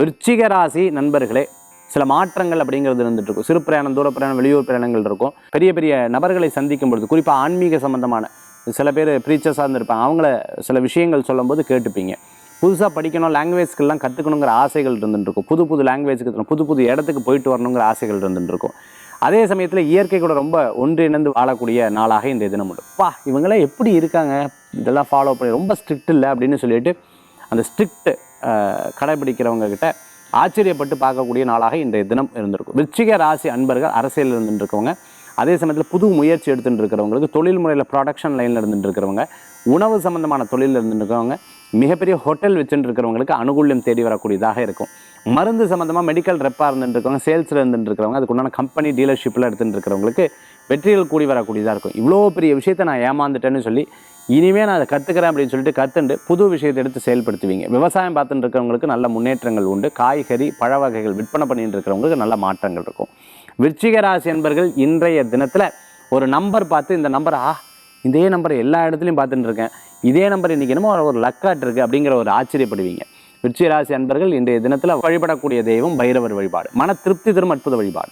விருச்சிக ராசி நண்பர்களே, சில மாற்றங்கள் அப்படிங்கிறது இருந்துட்டு இருக்கும். சிறு பிரயாணம், தூர பிரயாணம், வெளியூர் பிரயாணங்கள் இருக்கும். பெரிய பெரிய நபர்களை சந்திக்கும் பொழுது, குறிப்பாக ஆன்மீக சம்பந்தமான சில பேர் ப்ரீச்சர்ஸாக இருந்திருப்பாங்க, அவங்கள சில விஷயங்கள் சொல்லும்போது கேட்டுப்பீங்க. புதுசாக படிக்கணும், லாங்குவேஜ்க்கெல்லாம் கற்றுக்கணுங்கிற ஆசைகள் இருந்துருக்கும். புது புது லாங்குவேஜுக்கு புது புது இடத்துக்கு போயிட்டு வரணுங்கிற ஆசைகள் இருந்துருக்கும். அதே சமயத்தில் இயற்கை கூட ரொம்ப ஒன்றிணைந்து வாழக்கூடிய நாளாக இன்றைய தினம் உண்டு. இவங்களே எப்படி இருக்காங்க, இதெல்லாம் ஃபாலோ பண்ணி ரொம்ப ஸ்ட்ரிக்ட் இல்லை அப்படின்னு சொல்லிட்டு அந்த ஸ்ட்ரிக்ட் கடைபிடிக்கிறவங்க கிட்ட ஆச்சரியப்பட்டு பார்க்கக்கூடிய நாளாக இன்றைய தினம் இருந்திருக்கும். விருச்சிக ராசி அன்பர்கள் அரசியலில் இருந்துருக்கவங்க, அதே சமயத்தில் புது முயற்சி எடுத்துகிட்டு இருக்கிறவங்களுக்கு, தொழில் முறையில் ப்ரொடக்ஷன் லைனில் இருந்துட்டு இருக்கிறவங்க, உணவு சம்பந்தமான தொழிலில் இருந்துருக்கிறவங்க, மிகப்பெரிய ஹோட்டல் வச்சுட்டு இருக்கிறவங்களுக்கு அனுகூல்யம் தேடி வரக்கூடியதாக இருக்கும். மருந்து சம்மந்தமாக மெடிக்கல் ரெப்பாக இருந்துருக்கவங்க, சேல்ஸில் இருந்துட்டு இருக்கிறவங்க, அதுக்குண்டான கம்பெனி டீலர்ஷிப்பில் எடுத்துகிட்டு இருக்கிறவங்களுக்கு வெற்றிகள் கூடி வரக்கூடியதாக இருக்கும். இவ்வளோ பெரிய விஷயத்தை நான் ஏமாந்துட்டேன்னு சொல்லி இனிமேல் நான் அதை கற்றுக்கிறேன் அப்படின்னு சொல்லிட்டு கற்றுண்டு புது விஷயத்தை எடுத்து செயல்படுத்துவீங்க. விவசாயம் பார்த்துட்டு இருக்கிறவங்களுக்கு நல்ல முன்னேற்றங்கள் உண்டு. காய்கறி பழ வகைகள் விற்பனை பண்ணிட்டு இருக்கிறவங்களுக்கு நல்ல மாற்றங்கள் இருக்கும். விருச்சிக ராசி என்பர்கள் இன்றைய தினத்தில் ஒரு நம்பர் பார்த்து, இந்த நம்பர் இதே நம்பர் எல்லா இடத்துலையும் பார்த்துட்டு இருக்கேன், இதே நம்பர் இன்றைக்கி என்னமோ ஒரு லக்காட் இருக்குது அப்படிங்கிற ஒரு ஆச்சரியப்படுவீங்க. விருச்சிக ராசி அன்பர்கள் இன்றைய தினத்தில் வழிபடக்கூடிய தெய்வம் பைரவர் வழிபாடு. மன திருப்தி தரும் அற்புத வழிபாடு.